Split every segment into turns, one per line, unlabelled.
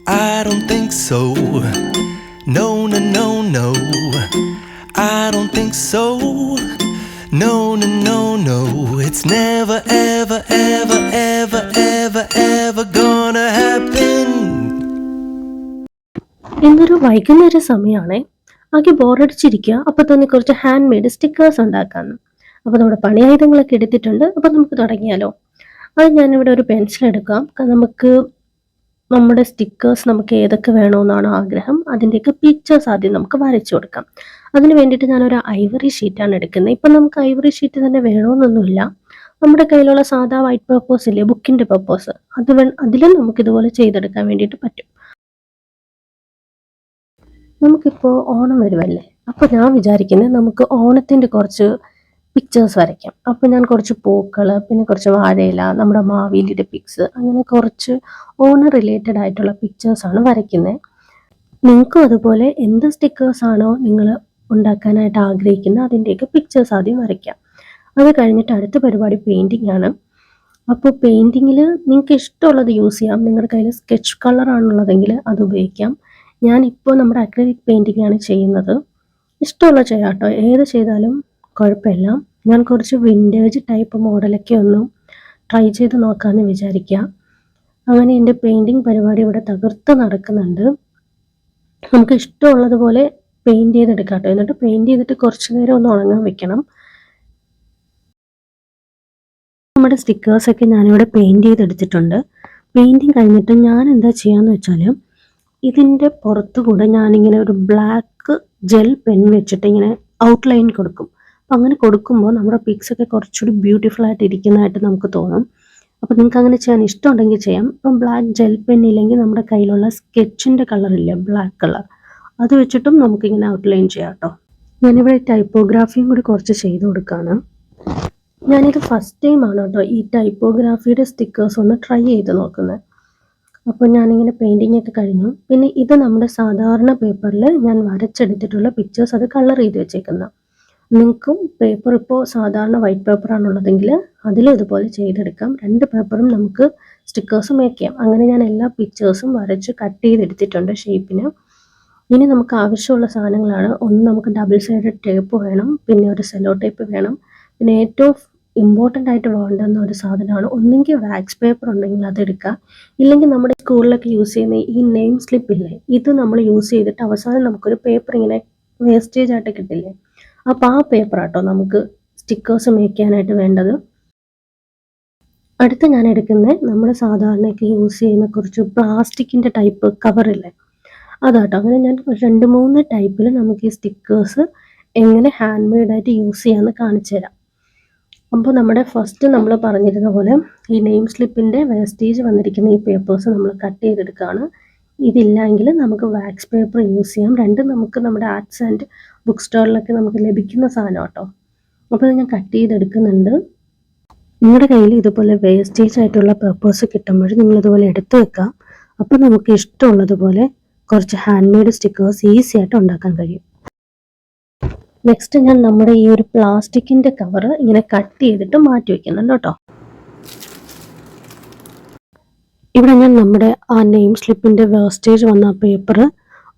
I don't think so. No, no, no, no. I don't think so. No, no, no, no. It's never, ever, ever, ever, ever, ever gonna happen.
ഇന്നൊരു വൈകുന്നേര സമയമാണേ. ആകെ ബോറടിച്ചിരിക്കുക. അപ്പോൾ തന്നെ കുറച്ച് hand made stickers ഉണ്ടാക്കാമെന്ന്. അപ്പോൾ നമ്മുടെ പണിയായുധങ്ങളൊക്കെ എടുത്തിട്ടുണ്ട്. അപ്പോൾ നമുക്ക് തുടങ്ങിയാലോ. അത് ഞാനിവിടെ ഒരു പെൻസിൽ എടുക്കാം. നമുക്ക് നമ്മുടെ സ്റ്റിക്കേഴ്സ് നമുക്ക് ഏതൊക്കെ വേണമെന്നാണോ ആഗ്രഹം അതിൻ്റെയൊക്കെ പിക്ചേഴ്സ് ആദ്യം നമുക്ക് വരച്ചു കൊടുക്കാം. അതിന് വേണ്ടിയിട്ട് ഞാനൊരു ഐവറി ഷീറ്റാണ് എടുക്കുന്നത്. ഇപ്പം നമുക്ക് ഐവറി ഷീറ്റ് തന്നെ വേണമെന്നൊന്നുമില്ല. നമ്മുടെ കയ്യിലുള്ള സാധാ വൈറ്റ് പേപ്പേഴ്സ് ഇല്ലേ, ബുക്കിൻ്റെ പേപ്പേഴ്സ്, അതിലും നമുക്കിതുപോലെ ചെയ്തെടുക്കാൻ വേണ്ടിയിട്ട് പറ്റും. നമുക്കിപ്പോൾ ഓണം വരുമല്ലേ, അപ്പോൾ ഞാൻ വിചാരിക്കുന്നത് നമുക്ക് ഓണത്തിൻ്റെ കുറച്ച് പിക്ചേഴ്സ് വരയ്ക്കാം. അപ്പോൾ ഞാൻ കുറച്ച് പൂക്കൾ, പിന്നെ കുറച്ച് വാഴയില, നമ്മുടെ മാവേലിയുടെ പിക്സ്, അങ്ങനെ കുറച്ച് ഓണം റിലേറ്റഡ് ആയിട്ടുള്ള പിക്ചേഴ്സാണ് വരയ്ക്കുന്നത്. നിങ്ങൾക്കും അതുപോലെ എന്ത് സ്റ്റിക്കേഴ്സാണോ നിങ്ങൾ ഉണ്ടാക്കാനായിട്ട് ആഗ്രഹിക്കുന്നത് അതിൻ്റെയൊക്കെ പിക്ചേഴ്സ് ആദ്യം വരയ്ക്കാം. അത് കഴിഞ്ഞിട്ട് അടുത്ത പരിപാടി പെയിൻറ്റിംഗ് ആണ്. അപ്പോൾ പെയിൻറ്റിങ്ങിൽ നിങ്ങൾക്ക് ഇഷ്ടമുള്ളത് യൂസ് ചെയ്യാം. നിങ്ങളുടെ കയ്യിൽ സ്കെച്ച് കളറാണുള്ളതെങ്കിൽ അത് ഉപയോഗിക്കാം. ഞാനിപ്പോൾ നമ്മുടെ അക്രിലിക് പെയിൻറ്റിംഗ് ആണ് ചെയ്യുന്നത്. ഇഷ്ടമുള്ള ചെയ്യാം കേട്ടോ, ഏത് ചെയ്താലും കുഴപ്പമില്ല. ഞാൻ കുറച്ച് വിൻറ്റേജ് ടൈപ്പ് മോഡലൊക്കെ ഒന്ന് ട്രൈ ചെയ്ത് നോക്കാമെന്ന് വിചാരിക്കുക. അങ്ങനെ എൻ്റെ പെയിൻറ്റിങ് പരിപാടി ഇവിടെ തകർത്ത് നടക്കുന്നുണ്ട്. നമുക്ക് ഇഷ്ടമുള്ളതുപോലെ പെയിൻറ്റ് ചെയ്തെടുക്കാം കേട്ടോ. എന്നിട്ട് പെയിൻറ്റ് ചെയ്തിട്ട് കുറച്ച് നേരം ഒന്ന് ഉണങ്ങാൻ വെക്കണം. നമ്മുടെ സ്റ്റിക്കേഴ്സൊക്കെ ഞാനിവിടെ പെയിൻറ്റ് ചെയ്തെടുത്തിട്ടുണ്ട്. പെയിൻറ്റിങ് കഴിഞ്ഞിട്ട് ഞാൻ എന്താ ചെയ്യാന്ന് വെച്ചാൽ ഇതിൻ്റെ പുറത്ത് കൂടെ ഞാനിങ്ങനെ ഒരു ബ്ലാക്ക് ജെൽ പെൻ വെച്ചിട്ട് ഇങ്ങനെ ഔട്ട്ലൈൻ കൊടുക്കും. അപ്പം അങ്ങനെ കൊടുക്കുമ്പോൾ നമ്മുടെ പിക്സൊക്കെ കുറച്ചുകൂടി ബ്യൂട്ടിഫുൾ ആയിട്ട് ഇരിക്കുന്നതായിട്ട് നമുക്ക് തോന്നും. അപ്പോൾ നിങ്ങൾക്ക് അങ്ങനെ ചെയ്യാൻ ഇഷ്ടമുണ്ടെങ്കിൽ ചെയ്യാം. ഇപ്പം ബ്ലാക്ക് ജെൽ പെൻ ഇല്ലെങ്കിൽ നമ്മുടെ കയ്യിലുള്ള സ്കെച്ചിൻ്റെ കളറില്ലേ, ബ്ലാക്ക് കളർ, അത് വെച്ചിട്ടും നമുക്കിങ്ങനെ ഔട്ട്ലൈൻ ചെയ്യാം കേട്ടോ. ഞാനിവിടെ ടൈപ്പോഗ്രാഫിയും കൂടി കുറച്ച് ചെയ്ത് കൊടുക്കുകയാണ്. ഞാനിത് ഫസ്റ്റ് ടൈമാണ് കേട്ടോ ഈ ടൈപ്പോഗ്രാഫിയുടെ സ്റ്റിക്കേഴ്സ് ഒന്ന് ട്രൈ ചെയ്ത് നോക്കുന്നത്. അപ്പോൾ ഞാനിങ്ങനെ പെയിൻറ്റിങ് ഒക്കെ കഴിഞ്ഞു. പിന്നെ ഇത് നമ്മുടെ സാധാരണ പേപ്പറിൽ ഞാൻ വരച്ചെടുത്തിട്ടുള്ള പിക്ചേഴ്സ്, അത് കളർ ചെയ്ത് വെച്ചേക്കുന്ന. നിങ്ങൾക്കും പേപ്പർ ഇപ്പോൾ സാധാരണ വൈറ്റ് പേപ്പറാണുള്ളതെങ്കിൽ അതിലും ഇതുപോലെ ചെയ്തെടുക്കാം. രണ്ട് പേപ്പറും നമുക്ക് സ്റ്റിക്കേഴ്സ് മേക്ക് ചെയ്യാം. അങ്ങനെ ഞാൻ എല്ലാ പിക്ചേഴ്സും വരച്ച് കട്ട് ചെയ്തെടുത്തിട്ടുണ്ട് ഷേപ്പിന്. ഇനി നമുക്ക് ആവശ്യമുള്ള സാധനങ്ങളാണ്. ഒന്ന് നമുക്ക് ഡബിൾ സൈഡ് ടേപ്പ് വേണം, പിന്നെ ഒരു സെല്ലോ ടേപ്പ് വേണം, പിന്നെ ഏറ്റവും ഇമ്പോർട്ടൻ്റ് ആയിട്ട് വേണ്ടുന്ന ഒരു സാധനമാണ് ഒന്നെങ്കിൽ വാക്സ് പേപ്പർ ഉണ്ടെങ്കിൽ അതെടുക്കുക, ഇല്ലെങ്കിൽ നമ്മുടെ സ്കൂളിലൊക്കെ യൂസ് ചെയ്യുന്ന ഈ നെയിം സ്ലിപ്പ് ഇല്ലേ, ഇത് നമ്മൾ യൂസ് ചെയ്തിട്ട് അവസാനം നമുക്കൊരു പേപ്പർ ഇങ്ങനെ വേസ്റ്റേജ് ആയിട്ട് കിട്ടില്ലേ, അപ്പോൾ ആ പേപ്പർ ആട്ടോ നമുക്ക് സ്റ്റിക്കേഴ്സ് മേക്ക് ചെയ്യാനായിട്ട് വേണ്ടത്. അടുത്ത് ഞാൻ എടുക്കുന്നത് നമ്മൾ സാധാരണയൊക്കെ യൂസ് ചെയ്യുന്ന കുറച്ച് പ്ലാസ്റ്റിക്കിൻ്റെ ടൈപ്പ് കവറില്ലേ, അതാട്ടോ. അങ്ങനെ ഞാൻ 2-3 ടൈപ്പിൽ നമുക്ക് ഈ സ്റ്റിക്കേഴ്സ് എങ്ങനെ ഹാൻഡ് മെയ്ഡായിട്ട് യൂസ് ചെയ്യാമെന്ന് കാണിച്ചു തരാം. അപ്പോൾ നമ്മുടെ ഫസ്റ്റ് നമ്മൾ പറഞ്ഞിരുന്ന പോലെ ഈ നെയിം സ്ലിപ്പിൻ്റെ വേസ്റ്റേജ് വന്നിരിക്കുന്ന ഈ പേപ്പേഴ്സ് നമ്മൾ കട്ട് ചെയ്തെടുക്കുകയാണ്. ഇതില്ലെങ്കിൽ നമുക്ക് വാക്സ് പേപ്പർ യൂസ് ചെയ്യാം. രണ്ടും നമുക്ക് നമ്മുടെ ആർട്സ് ആൻഡ് ബുക്ക് സ്റ്റോറിലൊക്കെ നമുക്ക് ലഭിക്കുന്ന സാധനം കേട്ടോ. അപ്പോൾ ഞാൻ കട്ട് ചെയ്തെടുക്കുന്നുണ്ട്. നിങ്ങളുടെ കയ്യിൽ ഇതുപോലെ വേസ്റ്റേജ് ആയിട്ടുള്ള പേപ്പേഴ്സ് കിട്ടുമ്പോൾ നിങ്ങളിതുപോലെ എടുത്തു വെക്കാം. അപ്പോൾ നമുക്ക് ഇഷ്ടമുള്ളതുപോലെ കുറച്ച് ഹാൻഡ് മെയ്ഡ് സ്റ്റിക്കേഴ്സ് ഈസി ആയിട്ട് ഉണ്ടാക്കാൻ കഴിയും. നെക്സ്റ്റ് ഞാൻ നമ്മുടെ ഈ ഒരു പ്ലാസ്റ്റിക്കിൻ്റെ കവർ ഇങ്ങനെ കട്ട് ചെയ്തിട്ട് മാറ്റി വയ്ക്കുന്നുണ്ട് കേട്ടോ. ഇവിടെ ഞാൻ നമ്മുടെ ആ നെയിം സ്ലിപ്പിൻ്റെ വേസ്റ്റേജ് വന്ന പേപ്പർ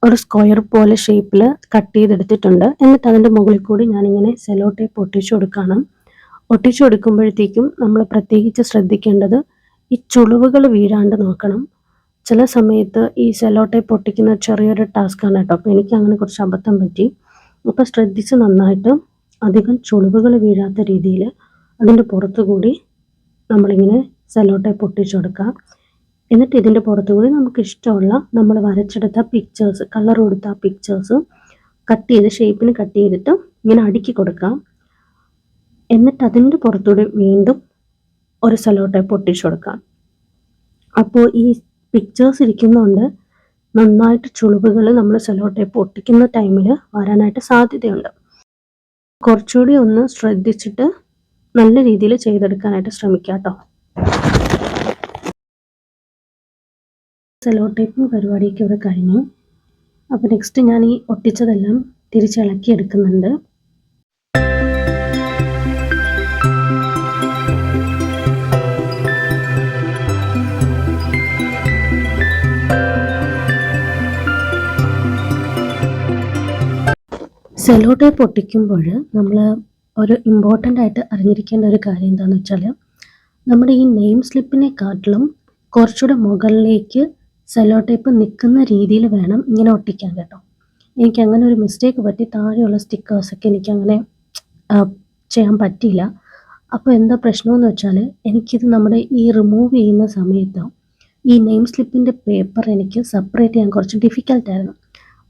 ഒരു സ്ക്വയർ പോലെ ഷേപ്പിൽ കട്ട് ചെയ്തെടുത്തിട്ടുണ്ട്. എന്നിട്ട് അതിൻ്റെ മുകളിൽ കൂടി ഞാനിങ്ങനെ സെല്ലോ ടേപ്പ് ഒട്ടിച്ചു കൊടുക്കണം. ഒട്ടിച്ചു കൊടുക്കുമ്പോഴത്തേക്കും നമ്മൾ പ്രത്യേകിച്ച് ശ്രദ്ധിക്കേണ്ടത് ഈ ചുളിവുകൾ വീഴാണ്ട് നോക്കണം. ചില സമയത്ത് ഈ സെല്ലോ ടേപ്പ് ഒട്ടിക്കുന്ന ചെറിയൊരു ടാസ്ക്കാണ് കേട്ടോ. അപ്പോൾ എനിക്ക് അങ്ങനെ കുറച്ച് അബദ്ധം പറ്റി. അപ്പോൾ ശ്രദ്ധിച്ച് നന്നായിട്ട് അധികം ചുളിവുകൾ വീഴാത്ത രീതിയിൽ അതിൻ്റെ പുറത്തു കൂടി നമ്മളിങ്ങനെ സെല്ലോ ടേപ്പ് ഒട്ടിച്ചു കൊടുക്കാം. എന്നിട്ട് ഇതിൻ്റെ പുറത്തു കൂടി നമുക്ക് ഇഷ്ടമുള്ള നമ്മൾ വരച്ചെടുത്ത പിക്ചേഴ്സ്, കളർ കൊടുത്ത ആ പിക്ചേഴ്സ് കട്ട് ചെയ്ത് ഷേപ്പിന് കട്ട് ചെയ്തിട്ട് ഇങ്ങനെ അടുക്കി കൊടുക്കാം. എന്നിട്ട് അതിൻ്റെ പുറത്തുകൂടി വീണ്ടും ഒരു സെല്ലോ ടേപ്പ് ഒട്ടിച്ചു കൊടുക്കാം. അപ്പോൾ ഈ പിക്ചേഴ്സ് ഇരിക്കുന്നതുകൊണ്ട് നന്നായിട്ട് ചുളിവുകൾ നമ്മൾ സെല്ലോ ടേപ്പ് ഒട്ടിക്കുന്ന ടൈമിൽ വരാനായിട്ട് സാധ്യതയുണ്ട്. കുറച്ചുകൂടി ഒന്ന് ശ്രദ്ധിച്ചിട്ട് നല്ല രീതിയിൽ ചെയ്തെടുക്കാനായിട്ട് ശ്രമിക്കാം കേട്ടോ. സെല്ലോ ടേപ്പും പരിപാടിയൊക്കെ ഇവിടെ കഴിഞ്ഞു. അപ്പോൾ നെക്സ്റ്റ് ഞാൻ ഈ ഒട്ടിച്ചതെല്ലാം തിരിച്ചിളക്കി എടുക്കുന്നുണ്ട്. സെല്ലോ ടേപ്പ് ഒട്ടിക്കുമ്പോൾ നമ്മൾ ഒരു ഇമ്പോർട്ടൻ്റ് ആയിട്ട് അറിഞ്ഞിരിക്കേണ്ട ഒരു കാര്യം എന്താണെന്ന് വെച്ചാൽ, നമ്മുടെ ഈ നെയിം സ്ലിപ്പിനെക്കാട്ടിലും കുറച്ചുകൂടെ മുകളിലേക്ക് സെല്ലോ ടേപ്പ് നിൽക്കുന്ന രീതിയിൽ വേണം ഇങ്ങനെ ഒട്ടിക്കാൻ കേട്ടോ. എനിക്ക് അങ്ങനെ ഒരു മിസ്റ്റേക്ക് പറ്റി, താഴെയുള്ള സ്റ്റിക്കേഴ്സൊക്കെ എനിക്കങ്ങനെ ചെയ്യാൻ പറ്റിയില്ല. അപ്പോൾ എന്താ പ്രശ്നമെന്ന് വെച്ചാൽ, എനിക്കിത് നമ്മുടെ ഈ റിമൂവ് ചെയ്യുന്ന സമയത്ത് ഈ നെയിം സ്ലിപ്പിൻ്റെ പേപ്പർ എനിക്ക് സെപ്പറേറ്റ് ചെയ്യാൻ കുറച്ച് ഡിഫിക്കൽട്ടായിരുന്നു.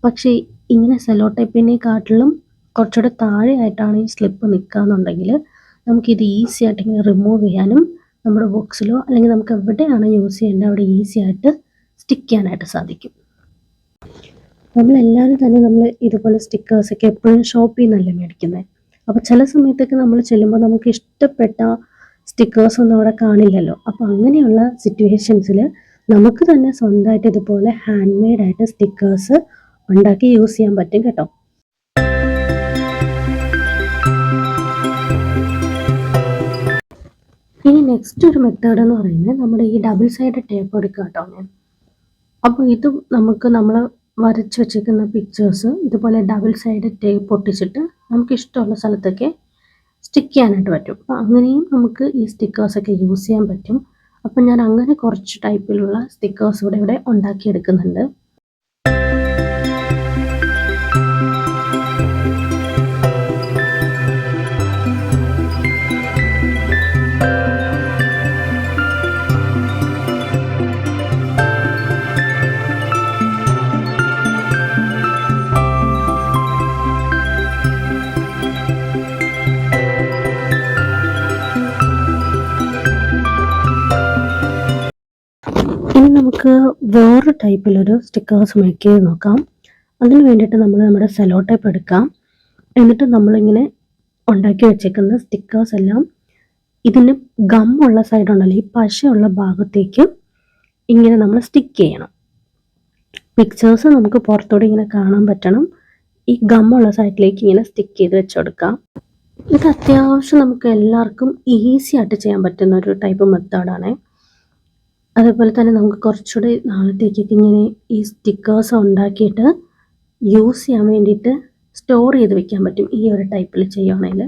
പക്ഷേ ഇങ്ങനെ സെല്ലോ ടേപ്പിനെക്കാട്ടിലും കുറച്ചുകൂടെ താഴെയായിട്ടാണ് ഈ സ്ലിപ്പ് നിൽക്കുകയെന്നുണ്ടെങ്കിൽ നമുക്കിത് ഈസി ആയിട്ട് ഇങ്ങനെ റിമൂവ് ചെയ്യാനും നമ്മുടെ ബോക്സിലോ അല്ലെങ്കിൽ നമുക്ക് എവിടെയാണ് യൂസ് ചെയ്യേണ്ടത് അവിടെ ഈസി ആയിട്ട് സ്റ്റിക്ക് ചെയ്യാനായിട്ട് സാധിക്കും. നമ്മളെല്ലാവരും തന്നെ നമ്മൾ ഇതുപോലെ സ്റ്റിക്കേഴ്സൊക്കെ എപ്പോഴും ഷോപ്പിൽ നിന്നല്ലേ മേടിക്കുന്നത്. അപ്പോൾ ചില സമയത്തൊക്കെ നമ്മൾ ചെല്ലുമ്പോൾ നമുക്ക് ഇഷ്ടപ്പെട്ട സ്റ്റിക്കേഴ്സൊന്നും അവിടെ കാണില്ലല്ലോ. അപ്പോൾ അങ്ങനെയുള്ള സിറ്റുവേഷൻസിൽ നമുക്ക് തന്നെ സ്വന്തമായിട്ട് ഇതുപോലെ ഹാൻഡ് മെയ്ഡായിട്ട് സ്റ്റിക്കേഴ്സ് ഉണ്ടാക്കി യൂസ് ചെയ്യാൻ പറ്റും കേട്ടോ. ഇനി നെക്സ്റ്റ് ഒരു മെത്തേഡ് എന്ന് പറയുന്നത് നമ്മുടെ ഈ ഡബിൾ സൈഡ് ടേപ്പ് എടുക്കുക കേട്ടോ. അപ്പോൾ ഇത് നമുക്ക് നമ്മൾ വരച്ച് വെച്ചിരിക്കുന്ന പിക്ചേഴ്സ് ഇതുപോലെ ഡബിൾ സൈഡ് ടേപ്പ് ഒട്ടിച്ചിട്ട് നമുക്ക് ഇഷ്ടമുള്ള സ്ഥലത്തൊക്കെ സ്റ്റിക്ക് ചെയ്യാനായിട്ട് പറ്റും. അപ്പോൾ അങ്ങനെയും നമുക്ക് ഈ സ്റ്റിക്കേഴ്സൊക്കെ യൂസ് ചെയ്യാൻ പറ്റും. അപ്പം ഞാൻ അങ്ങനെ കുറച്ച് ടൈപ്പിലുള്ള സ്റ്റിക്കേഴ്സ് ഇവിടെ ഉണ്ടാക്കിയെടുക്കുന്നുണ്ട്. ഇനി നമുക്ക് വേറെ ടൈപ്പിലൊരു സ്റ്റിക്കേഴ്സ് മേക്ക് ചെയ്ത് നോക്കാം. അതിന് വേണ്ടിയിട്ട് നമ്മൾ നമ്മുടെ സെല്ലോ ടേപ്പ് എടുക്കാം. എന്നിട്ട് നമ്മളിങ്ങനെ ഉണ്ടാക്കി വെച്ചേക്കുന്ന സ്റ്റിക്കേഴ്സ് എല്ലാം ഇതിന് ഗമ്മുള്ള സൈഡുണ്ടല്ലോ, ഈ പശയുള്ള ഭാഗത്തേക്ക് ഇങ്ങനെ നമ്മൾ സ്റ്റിക്ക് ചെയ്യണം. പിക്ചേഴ്സ് നമുക്ക് പുറത്തോടെ ഇങ്ങനെ കാണാൻ പറ്റണം. ഈ ഗമ്മുള്ള സൈഡിലേക്ക് ഇങ്ങനെ സ്റ്റിക്ക് ചെയ്ത് വെച്ചെടുക്കാം. ഇത് അത്യാവശ്യം നമുക്ക് എല്ലാവർക്കും ഈസി ആയിട്ട് ചെയ്യാൻ പറ്റുന്ന ഒരു ടൈപ്പ് മെത്തേഡാണ്. അതേപോലെ തന്നെ നമുക്ക് കുറച്ചുകൂടി നാളത്തേക്കൊക്കെ ഇങ്ങനെ ഈ സ്റ്റിക്കേഴ്സ് ഉണ്ടാക്കിയിട്ട് യൂസ് ചെയ്യാൻ വേണ്ടിയിട്ട് സ്റ്റോർ ചെയ്ത് വെക്കാൻ പറ്റും. ഈ ഒരു ടൈപ്പിൽ ചെയ്യുകയാണെങ്കിൽ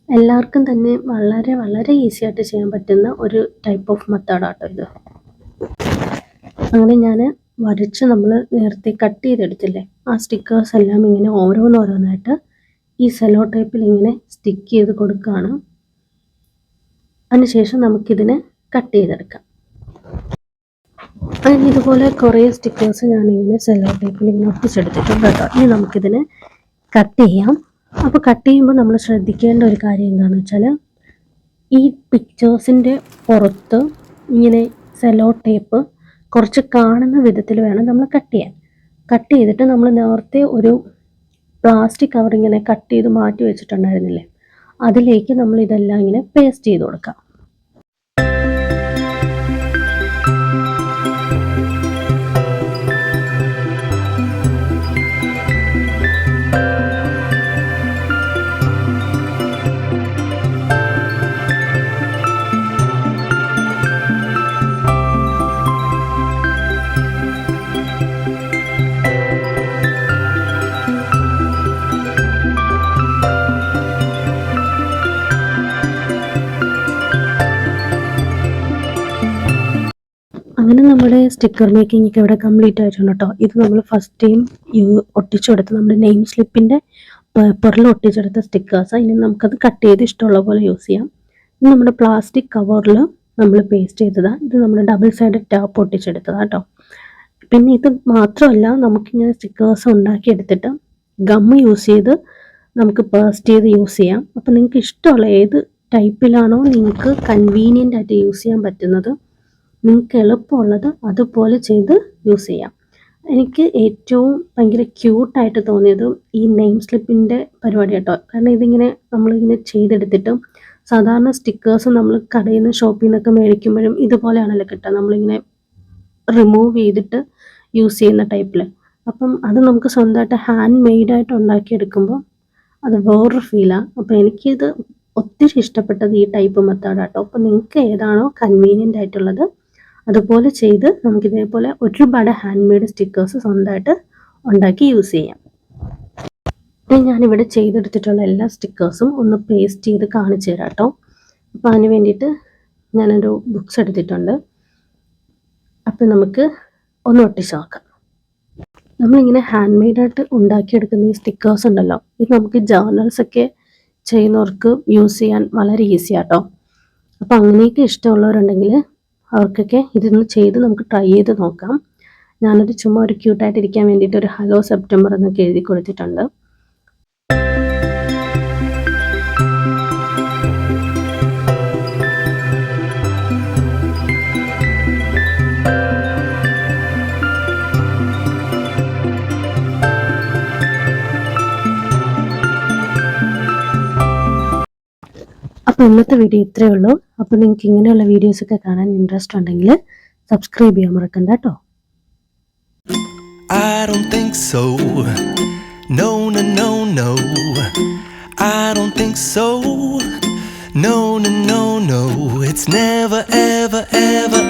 എല്ലാവർക്കും തന്നെ വളരെ വളരെ ഈസി ആയിട്ട് ചെയ്യാൻ പറ്റുന്ന ഒരു ടൈപ്പ് ഓഫ് മെത്തേഡാട്ടോ ഇത്. അങ്ങനെ ഞാൻ വരച്ച് നമ്മൾ നേരത്തെ കട്ട് ചെയ്തെടുത്തില്ലേ, ആ സ്റ്റിക്കേഴ്സ് എല്ലാം ഇങ്ങനെ ഓരോന്നോരോന്നായിട്ട് ഈ സെല്ലോ ടൈപ്പിൽ ഇങ്ങനെ സ്റ്റിക്ക് ചെയ്ത് കൊടുക്കുകയാണ്. അതിനുശേഷം നമുക്കിതിനെ കട്ട് ചെയ്തെടുക്കാം. അങ്ങനെ ഇതുപോലെ കുറേ സ്റ്റിക്കേഴ്സ് ഞാനിങ്ങനെ സെല്ലോ ടൈപ്പിൽ ഇങ്ങനെ ഒട്ടിച്ചെടുത്തിട്ടുണ്ട് കേട്ടോ. ഇനി നമുക്കിതിനെ കട്ട് ചെയ്യാം. അപ്പോൾ കട്ട് ചെയ്യുമ്പോൾ നമ്മൾ ശ്രദ്ധിക്കേണ്ട ഒരു കാര്യം എന്താണെന്ന് വെച്ചാൽ, ഈ പിക്ചേഴ്സിൻ്റെ പുറത്ത് ഇങ്ങനെ സെല്ലോ ടേപ്പ് കുറച്ച് കാണുന്ന വിധത്തിൽ വേണം നമ്മൾ കട്ട് ചെയ്യാൻ. കട്ട് ചെയ്തിട്ട് നമ്മൾ നേരത്തെ ഒരു പ്ലാസ്റ്റിക് കവർ ഇങ്ങനെ കട്ട് ചെയ്ത് മാറ്റി വെച്ചിട്ടുണ്ടായിരുന്നില്ലേ, അതിലേക്ക് നമ്മൾ ഇതെല്ലാം ഇങ്ങനെ പേസ്റ്റ് ചെയ്ത് കൊടുക്കാം. അങ്ങനെ നമ്മുടെ സ്റ്റിക്കർ മേക്കിംഗ് ഒക്കെ ഇവിടെ കംപ്ലീറ്റ് ആയിട്ടുണ്ട് കേട്ടോ. ഇത് നമ്മൾ ഫസ്റ്റ് ടൈം ഒട്ടിച്ചെടുത്ത് നമ്മുടെ നെയിം സ്ലിപ്പിൻ്റെ പേപ്പറിൽ ഒട്ടിച്ചെടുത്ത സ്റ്റിക്കേഴ്സാണ്. ഇനി നമുക്കത് കട്ട് ചെയ്ത് ഇഷ്ടമുള്ള പോലെ യൂസ് ചെയ്യാം. ഇത് നമ്മുടെ പ്ലാസ്റ്റിക് കവറിൽ നമ്മൾ പേസ്റ്റ് ചെയ്തതാണ്. ഇത് നമ്മൾ ഡബിൾ സൈഡ് ടാപ്പ് ഒട്ടിച്ചെടുത്തതാണ് കേട്ടോ. പിന്നെ ഇത് മാത്രമല്ല, നമുക്കിങ്ങനെ സ്റ്റിക്കേഴ്സ് ഉണ്ടാക്കിയെടുത്തിട്ട് ഗമ്മ് യൂസ് ചെയ്ത് നമുക്ക് പേസ്റ്റ് ചെയ്ത് യൂസ് ചെയ്യാം. അപ്പോൾ നിങ്ങൾക്ക് ഇഷ്ടമുള്ള ഏത് ടൈപ്പിലാണോ നിങ്ങൾക്ക് കൺവീനിയൻ്റ് ആയിട്ട് യൂസ് ചെയ്യാൻ പറ്റുന്നത്, നിങ്ങൾക്ക് എളുപ്പമുള്ളത് അതുപോലെ ചെയ്ത് യൂസ് ചെയ്യാം. എനിക്ക് ഏറ്റവും ഭയങ്കര ക്യൂട്ടായിട്ട് തോന്നിയത് ഈ നെയിം സ്ലിപ്പിൻ്റെ പരിപാടി കേട്ടോ. കാരണം ഇതിങ്ങനെ നമ്മളിങ്ങനെ ചെയ്തെടുത്തിട്ട് സാധാരണ സ്റ്റിക്കേഴ്സ് നമ്മൾ കടയിൽ നിന്ന് ഷോപ്പിൽ നിന്നൊക്കെ മേടിക്കുമ്പോഴും ഇതുപോലെയാണല്ലോ കിട്ടുക, നമ്മളിങ്ങനെ റിമൂവ് ചെയ്തിട്ട് യൂസ് ചെയ്യുന്ന ടൈപ്പിൽ. അപ്പം അത് നമുക്ക് സ്വന്തമായിട്ട് ഹാൻഡ് മെയ്ഡായിട്ട് ഉണ്ടാക്കിയെടുക്കുമ്പോൾ അത് വേറൊരു ഫീലാണ്. അപ്പോൾ എനിക്കിത് ഒത്തിരി ഇഷ്ടപ്പെട്ടത് ഈ ടൈപ്പ് മെത്തേഡാട്ടോ. അപ്പോൾ നിങ്ങൾക്ക് ഏതാണോ കൺവീനിയൻ്റ് ആയിട്ടുള്ളത് അതുപോലെ ചെയ്ത് നമുക്കിതേപോലെ ഒരുപാട് ഹാൻഡ് മെയ്ഡ് സ്റ്റിക്കേഴ്സ് സ്വന്തമായിട്ട് ഉണ്ടാക്കി യൂസ് ചെയ്യാം. ഞാനിവിടെ ചെയ്തെടുത്തിട്ടുള്ള എല്ലാ സ്റ്റിക്കേഴ്സും ഒന്ന് പേസ്റ്റ് ചെയ്ത് കാണിച്ചു തരാം കേട്ടോ. അപ്പോൾ അതിന് വേണ്ടിയിട്ട് ഞാനൊരു ബുക്സ് എടുത്തിട്ടുണ്ട്. അപ്പോൾ നമുക്ക് ഒന്ന് ഒട്ടിച്ച് നോക്കാം. നമ്മളിങ്ങനെ ഹാൻഡ് മെയ്ഡായിട്ട് ഉണ്ടാക്കിയെടുക്കുന്ന ഈ സ്റ്റിക്കേഴ്സ് ഉണ്ടല്ലോ, ഇത് നമുക്ക് ജേർണൽസൊക്കെ ചെയ്യുന്നവർക്ക് യൂസ് ചെയ്യാൻ വളരെ ഈസി ആട്ടോ. അപ്പോൾ അങ്ങനെയൊക്കെ ഇഷ്ടമുള്ളവരുണ്ടെങ്കിൽ അവർക്കൊക്കെ ഇതൊന്ന് ചെയ്ത് നമുക്ക് ട്രൈ ചെയ്ത് നോക്കാം. ഞാനത് ചുമ്മാ ഒരു ക്യൂട്ടായിട്ടിരിക്കാൻ വേണ്ടിയിട്ട് ഒരു ഹലോ സെപ്റ്റംബർ എന്നൊക്കെ എഴുതി കൊടുത്തിട്ടുണ്ട്. അപ്പോൾ ഇന്നത്തെ വീഡിയോ ഇത്രയേ ഉള്ളൂ. അപ്പോൾ നിങ്ങൾക്ക് ഇങ്ങനെയുള്ള വീഡിയോസൊക്കെ കാണാൻ ഇൻട്രസ്റ്റ് ഉണ്ടെങ്കിൽ സബ്സ്ക്രൈബ് ചെയ്യാൻ മറക്കണ്ട കേട്ടോ.
I don't think so. No, no, no, no. I don't think so. No, no, no, no. It's never, ever, ever